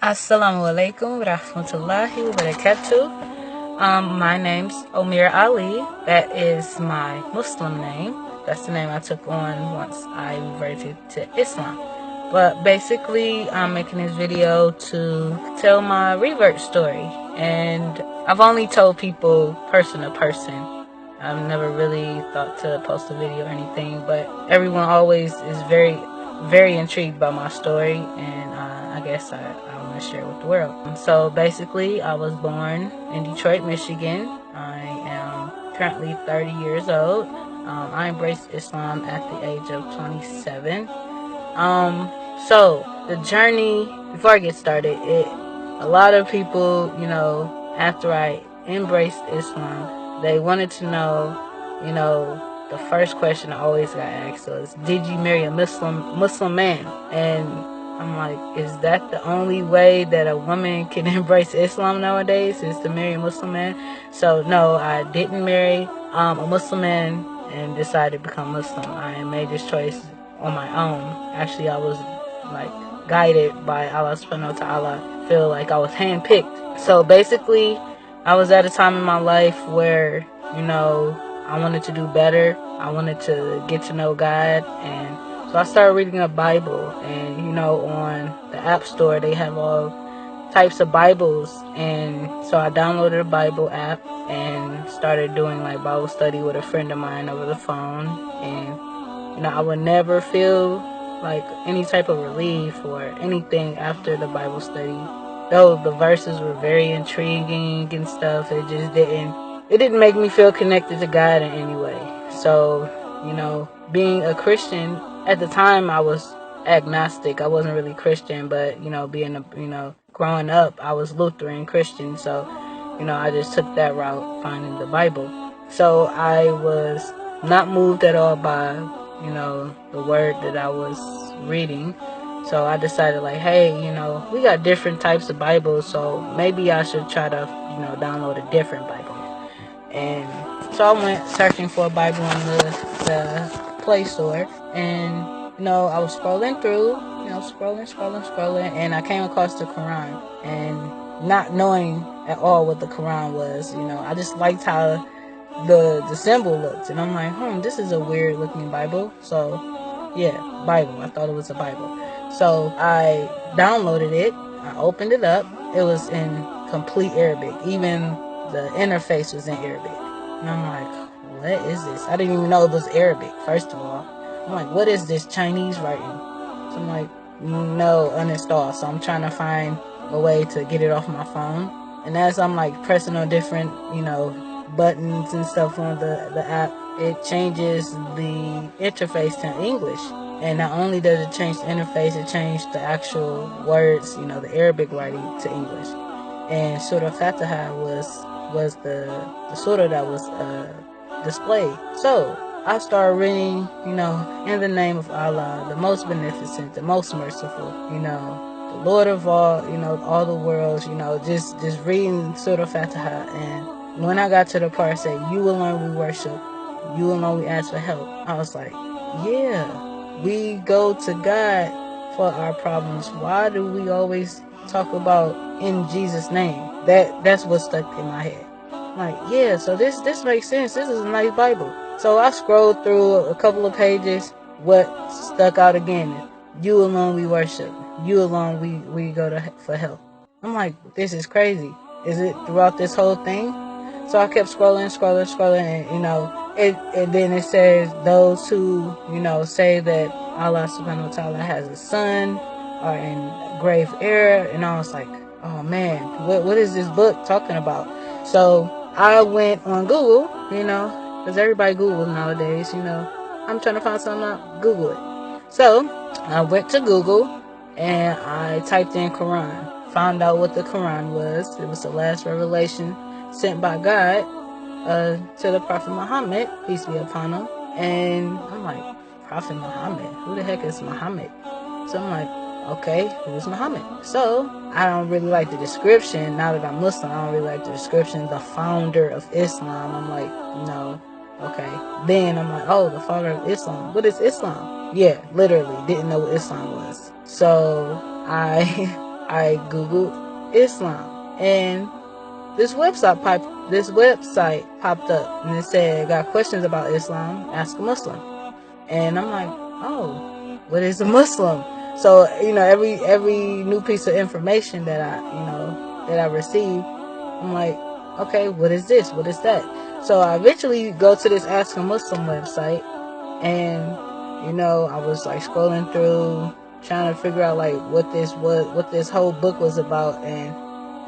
Asalamualaikum I. My name's Omir Ali. That is my Muslim name. That's the name I took on once I reverted to Islam. But basically, I'm making this video to tell my revert story. And I've only told people person to person. I've never really thought to post a video or anything, but everyone always is very, very intrigued by my story, and I guess I want to share it with the world. So basically, I was born in Detroit, Michigan. I am currently 30 years old. I embraced Islam at the age of 27. So the journey, before I get started, a lot of people, after I embraced Islam, they wanted to know, the first question I always got asked was, did you marry a Muslim man? And I'm like, is that the only way that a woman can embrace Islam nowadays, is to marry a Muslim man? So no, I didn't marry a Muslim man and decided to become Muslim. I made this choice on my own. Actually, I was guided by Allah subhanahu wa ta'ala. I feel like I was handpicked. So basically, I was at a time in my life where, I wanted to do better. I wanted to get to know God. And so I started reading a Bible. And, on the App Store, they have all types of Bibles. And so I downloaded a Bible app and started doing Bible study with a friend of mine over the phone. And, I would never feel any type of relief or anything after the Bible study. Though the verses were very intriguing and stuff, it didn't make me feel connected to God in any way. So, being a Christian, at the time I was agnostic. I wasn't really Christian, but, growing up, I was Lutheran Christian. So, I just took that route, finding the Bible. So I was not moved at all by, the word that I was reading. So I decided hey, we got different types of Bibles, so maybe I should try to, download a different Bible. And so I went searching for a Bible on the Play Store, and, I was scrolling through, scrolling, and I came across the Quran, and not knowing at all what the Quran was, I just liked how the symbol looked, and I'm like, this is a weird looking Bible. So yeah, Bible, I thought it was a Bible. So I downloaded it, I opened it up, it was in complete Arabic, even the interface was in Arabic, and I'm like, what is this? I didn't even know it was Arabic, first of all. I'm like, what is this Chinese writing? So I'm like, no, uninstall. So I'm trying to find a way to get it off my phone, and as I'm pressing on different, buttons and stuff on the app, it changes the interface to English. And not only does it change the interface, it changed the actual words, the Arabic writing to English. And Surah Fatiha was the surah that was displayed. So I started reading, in the name of Allah, the most beneficent, the most merciful, the Lord of all the worlds, just reading Surah Fatiha. And when I got to the part say, you alone we worship, you alone we ask for help, I was like, yeah, we go to God for our problems. Why do we always talk about in Jesus' name? That's what stuck in my head. Yeah, so this makes sense. This is a nice Bible. So I scrolled through a couple of pages. What stuck out again? You alone we worship. You alone we go to for help. I'm like, this is crazy. Is it throughout this whole thing? So I kept scrolling, and and then it says those who, say that Allah subhanahu wa ta'ala has a son are in grave error. And I was like, oh man, what is this book talking about? So I went on Google, because everybody Googles nowadays, I'm trying to find something out, Google it. So I went to Google and I typed in Quran, found out what the Quran was. It was the last revelation sent by God to the Prophet Muhammad, peace be upon him. And I'm like, Prophet Muhammad? Who the heck is Muhammad? So I'm like, okay, who's Muhammad? So I don't really like the description. Now that I'm Muslim, I don't really like the description, the founder of Islam. I'm like, no, okay. Then I'm like, oh, the founder of Islam. What is Islam? Yeah, literally didn't know what Islam was. So I I Googled Islam, and this website popped up, and it said, "Got questions about Islam? Ask a Muslim." And I'm like, "Oh, what is a Muslim?" So every new piece of information that I receive, I'm like, "Okay, what is this? What is that?" So I eventually go to this Ask a Muslim website, and I was like scrolling through, trying to figure out like what this whole book was about, and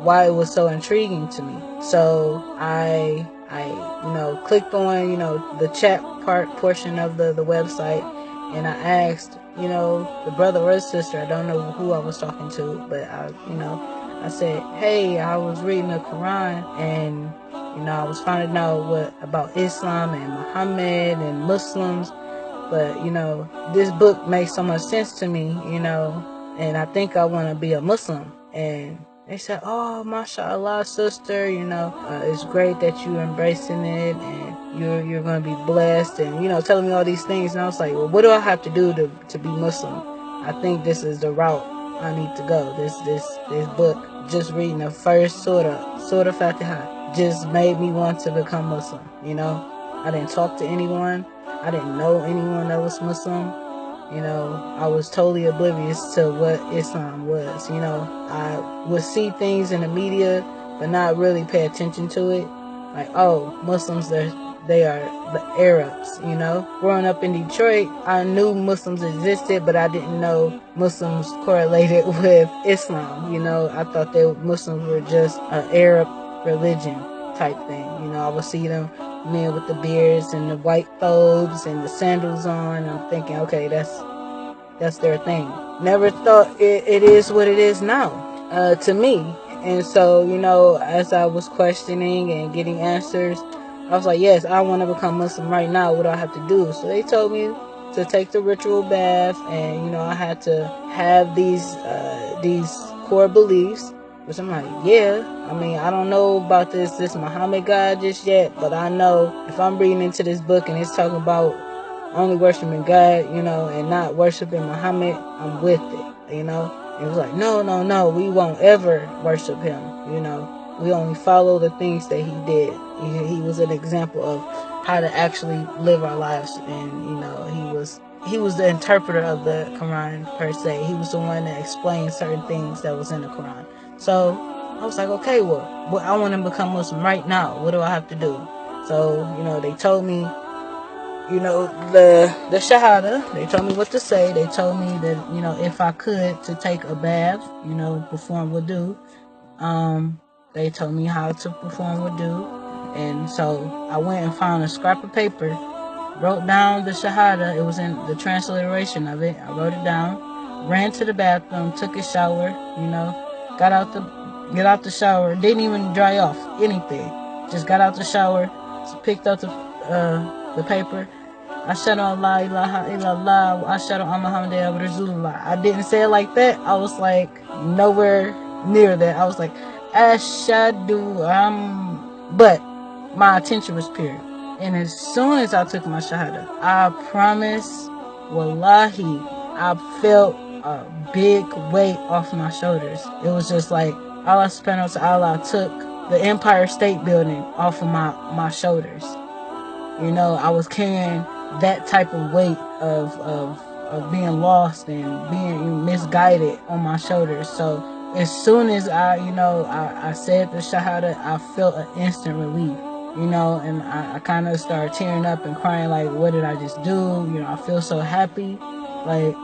why it was so intriguing to me. So I clicked on the chat portion of the website, and I asked the brother or sister, I don't know who I was talking to, but I said, "Hey, I was reading the Quran, and I was finding out about Islam and Muhammad and Muslims, but this book makes so much sense to me, and I think I want to be a Muslim." And they said, "Oh, MashaAllah, sister, it's great that you're embracing it, and you're going to be blessed," and telling me all these things. And I was like, "Well, what do I have to do to be Muslim? I think this is the route I need to go." This book, just reading the first Surah Fatiha, just made me want to become Muslim. I didn't talk to anyone. I didn't know anyone that was Muslim. I was totally oblivious to what Islam was. I would see things in the media, but not really pay attention to it. Like, oh, Muslims, they are the Arabs. Growing up in Detroit, I knew Muslims existed, but I didn't know Muslims correlated with Islam. I thought Muslims were just an Arab religion type thing. I would see them, men with the beards and the white thobes and the sandals on. I'm thinking, okay, that's their thing. Never thought it is what it is now, to me. And so, as I was questioning and getting answers, I was like, yes, I want to become Muslim right now. What do I have to do? So they told me to take the ritual bath, and I had to have these core beliefs. Which I'm like, yeah, I mean, I don't know about this Muhammad guy just yet, but I know if I'm reading into this book and it's talking about only worshiping God, and not worshiping Muhammad, I'm with it, It was like, no, we won't ever worship him, We only follow the things that he did. He was an example of how to actually live our lives, and, he was the interpreter of the Quran, per se. He was the one that explained certain things that was in the Quran. So I was like, okay, well, I want to become Muslim right now. What do I have to do? So, they told me, the Shahada. They told me what to say. They told me that, if I could, to take a bath, perform wudu. They told me how to perform wudu. And so I went and found a scrap of paper, wrote down the Shahada. It was in the transliteration of it. I wrote it down, ran to the bathroom, took a shower, got out the shower, didn't even dry off anything. Just got out the shower, picked up the paper. Ashhadu la ilaha illallah wa ashhadu anna Muhammadan Rasulullah. I didn't say it like that. I was like nowhere near that. I was like ashhadu but my attention was pure. And as soon as I took my shahada, I promise, wallahi, I felt a big weight off my shoulders. It was just like Allah subhanahu wa ta'ala took the Empire State Building off of my shoulders. I was carrying that type of weight of being lost and being misguided on my shoulders. So as soon as I said the shahada, I felt an instant relief. And I kind of started tearing up and crying, like, what did I just do? I feel so happy. Like,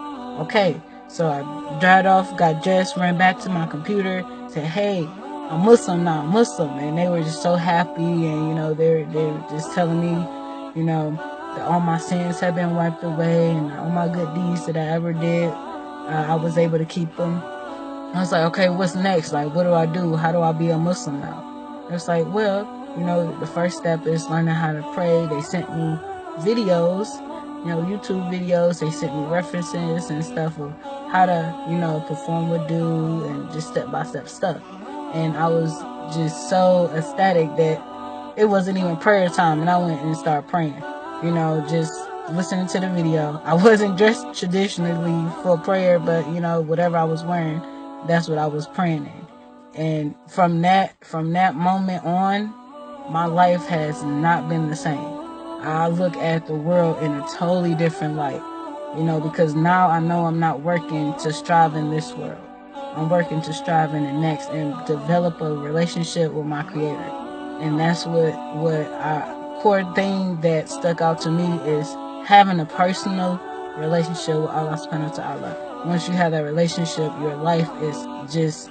okay. So I dried off, got dressed, ran back to my computer, said, hey, I'm Muslim now, I'm Muslim. And they were just so happy, and, they were just telling me, that all my sins have been wiped away, and all my good deeds that I ever did, I was able to keep them. I was like, okay, what's next? Like, what do I do? How do I be a Muslim now? It's like, well, the first step is learning how to pray. They sent me videos, YouTube videos. They sent me references and stuff of how to, perform wudu and just step-by-step stuff. And I was just so ecstatic that it wasn't even prayer time, and I went and started praying, just listening to the video. I wasn't dressed traditionally for prayer, but, whatever I was wearing, that's what I was praying in. And from that moment on, my life has not been the same. I look at the world in a totally different light, because now I know I'm not working to strive in this world. I'm working to strive in the next and develop a relationship with my Creator. And that's what core thing that stuck out to me is having a personal relationship with Allah subhanahu wa ta'ala. Once you have that relationship, your life is just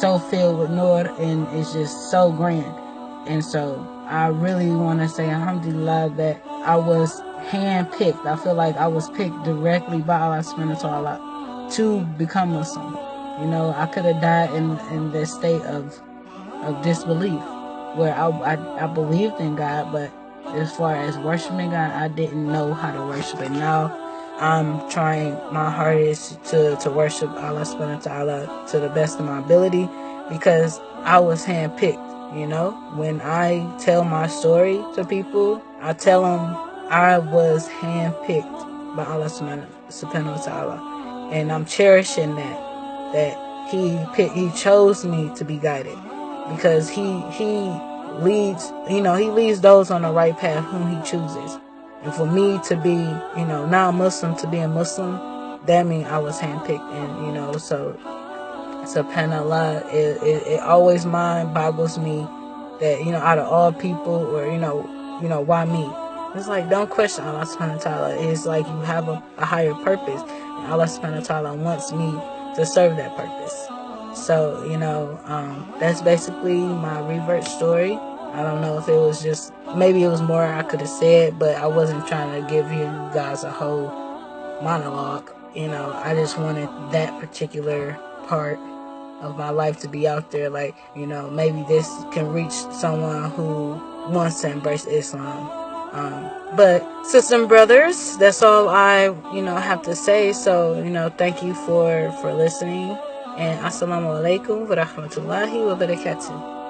so filled with nur, and it's just so grand. And so I really want to say alhamdulillah that I was handpicked. I feel like I was picked directly by Allah subhanahu wa ta'ala to become Muslim. I could have died in this state of disbelief, where I believed in God, but as far as worshiping God, I didn't know how to worship it. Now I'm trying my hardest to worship Allah subhanahu wa ta'ala to the best of my ability, because I was handpicked. When I tell my story to people, I tell them I was handpicked by Allah subhanahu wa ta'ala, and I'm cherishing that He chose me to be guided, because He leads those on the right path whom He chooses. And for me to be, now Muslim, to be a Muslim, that means I was handpicked. And, so subhanallah, it always mind boggles me that, out of all people, or, why me? It's like, don't question Allah subhanahu wa ta'ala. It's like you have a higher purpose, and Allah subhanahu wa ta'ala wants me to serve that purpose. So, that's basically my revert story. I don't know if it was just, maybe it was more I could have said, but I wasn't trying to give you guys a whole monologue. I just wanted that particular part of my life to be out there. Like, maybe this can reach someone who wants to embrace Islam. But sisters and brothers, that's all I, have to say. So, thank you for listening. And Asalamunalaikum I, wa barakatuh.